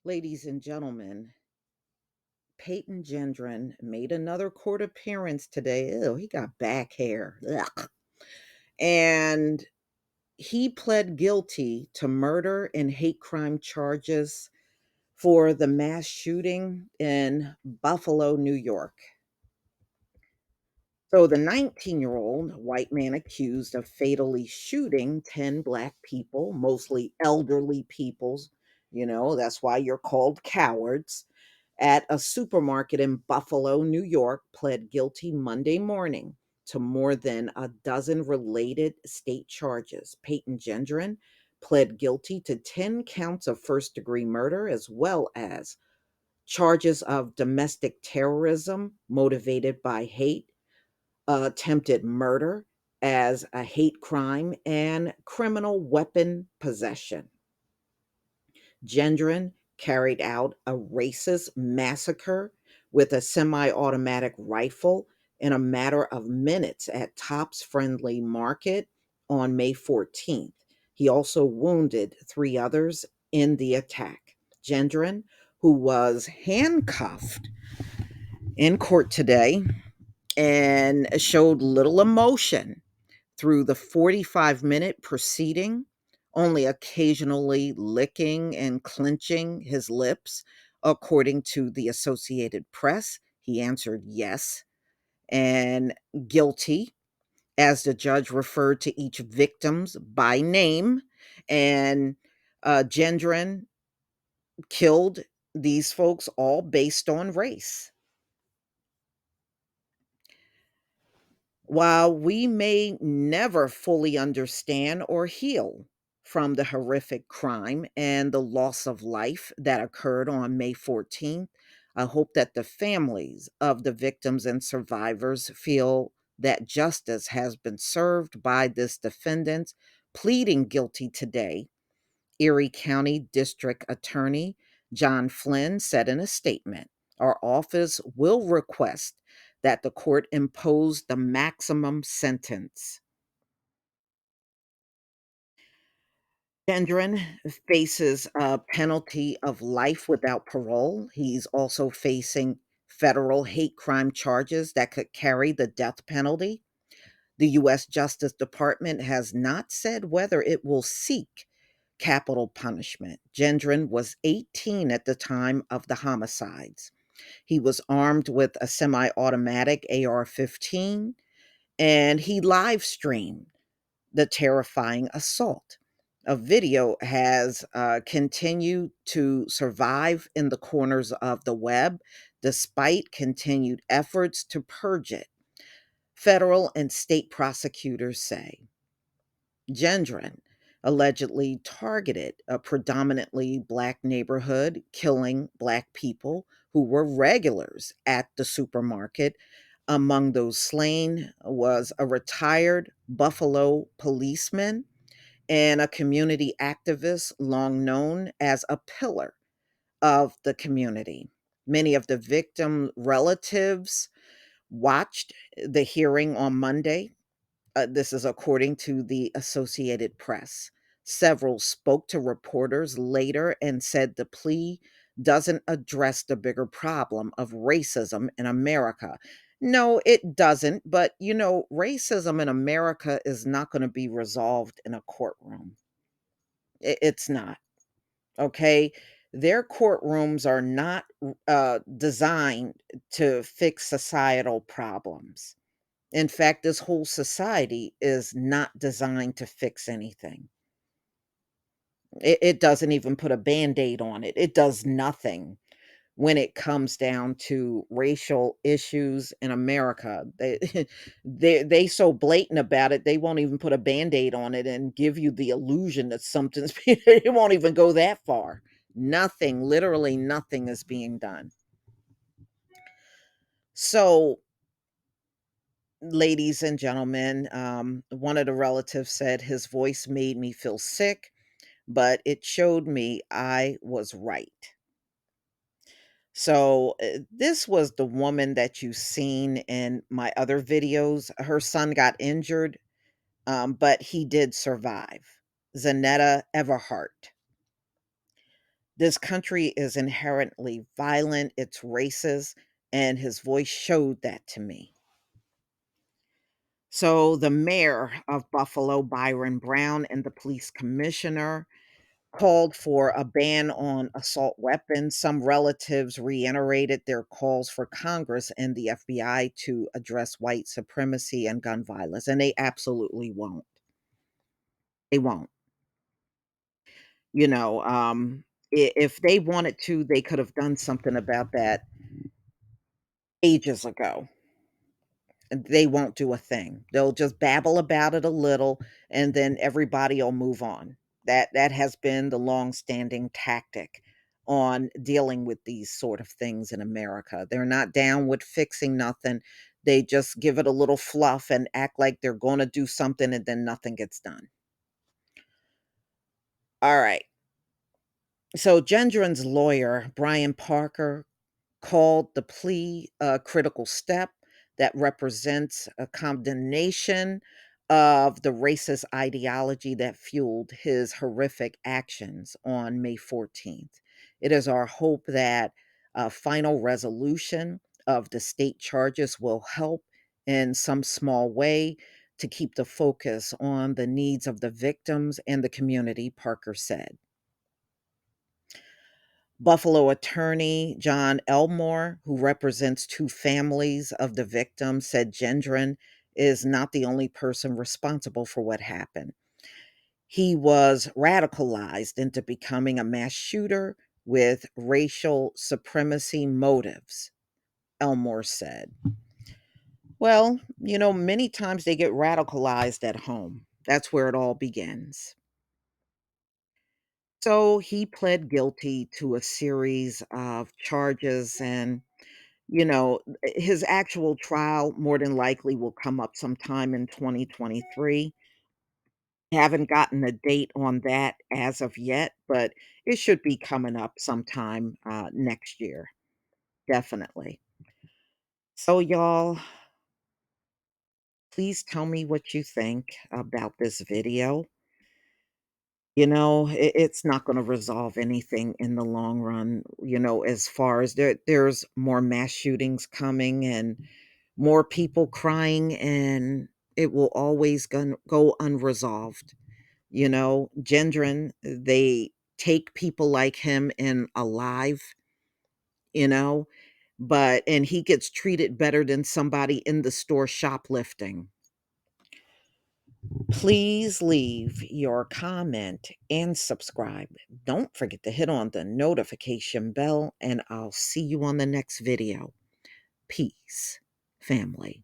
Ladies and gentlemen, Payton Gendron made another court appearance today. Ew, he got back hair. Ugh. And he pled guilty to murder and hate crime charges for the mass shooting in Buffalo, New York. So the 19-year-old white man accused of fatally shooting 10 black people, mostly elderly peoples, that's why you're called cowards, at a supermarket in Buffalo, New York, pled guilty Monday morning to more than a dozen related state charges. Payton Gendron pled guilty to 10 counts of first degree murder as well as charges of domestic terrorism motivated by hate, attempted murder as a hate crime, and criminal weapon possession. Gendron carried out a racist massacre with a semi automatic rifle in a matter of minutes at Tops Friendly Market on May 14th. He also wounded three others in the attack. Gendron, who was handcuffed in court today and showed little emotion through the 45-minute proceeding, only occasionally licking and clenching his lips. According to the Associated Press, he answered yes and guilty as the judge referred to each victims by name. And Gendron killed these folks all based on race. While we may never fully understand or heal from the horrific crime and the loss of life that occurred on May 14th, I hope that the families of the victims and survivors feel that justice has been served by this defendant pleading guilty today. Erie County District Attorney John Flynn said in a statement, "Our office will request that the court impose the maximum sentence." Gendron faces a penalty of life without parole. He's also facing federal hate crime charges that could carry the death penalty. The U.S. Justice Department has not said whether it will seek capital punishment. Gendron was 18 at the time of the homicides. He was armed with a semi automatic AR 15 and he live streamed the terrifying assault. A video has continued to survive in the corners of the web despite continued efforts to purge it. Federal and state prosecutors say Gendron allegedly targeted a predominantly black neighborhood, killing black people who were regulars at the supermarket. Among those slain was a retired Buffalo policeman and a community activist long known as a pillar of the community. Many of the victim relatives watched the hearing on Monday. This is according to the Associated Press. Several spoke to reporters later and said the plea doesn't address the bigger problem of racism in America. No, it doesn't. But, racism in America is not going to be resolved in a courtroom. It's not. Okay. Their courtrooms are not designed to fix societal problems. In fact, this whole society is not designed to fix anything. It doesn't even put a band aid on it. It does nothing when it comes down to racial issues in America. They so blatant about it, they won't even put a band aid on it and give you the illusion that something's it won't even go that far. Nothing, literally nothing is being done. So ladies and gentlemen, one of the relatives said his voice made me feel sick, but it showed me I was right. So, this was the woman that you've seen in my other videos. Her son got injured, but he did survive. Zanetta Everhart. This country is inherently violent, it's racist, and his voice showed that to me. So the mayor of Buffalo, Byron Brown, and the police commissioner called for a ban on assault weapons. Some relatives reiterated their calls for Congress and the FBI to address white supremacy and gun violence, and they absolutely won't. They won't. You know, if they wanted to, they could have done something about that ages ago. They won't do a thing. They'll just babble about it a little, and then everybody'll move on. That has been the long-standing tactic on dealing with these sort of things in America. They're not down with fixing nothing. They just give it a little fluff and act like they're gonna do something, and then nothing gets done. Alright. So Gendron's lawyer, Brian Parker, called the plea a critical step that represents a condemnation of the racist ideology that fueled his horrific actions on May 14th. It is our hope that a final resolution of the state charges will help in some small way to keep the focus on the needs of the victims and the community, Parker said. Buffalo attorney John Elmore, who represents two families of the victim, said Gendron is not the only person responsible for what happened. He was radicalized into becoming a mass shooter with racial supremacy motives, Elmore said. Well, many times they get radicalized at home. That's where it all begins. So he pled guilty to a series of charges, and his actual trial more than likely will come up sometime in 2023. Haven't gotten a date on that as of yet, but it should be coming up sometime next year, definitely. So, y'all, please tell me what you think about this video. It's not going to resolve anything in the long run. As far as there's more mass shootings coming and more people crying, and it will always go unresolved. Gendron, they take people like him in alive, you know, and he gets treated better than somebody in the store shoplifting. Please leave your comment and subscribe. Don't forget to hit on the notification bell, and I'll see you on the next video. Peace, family.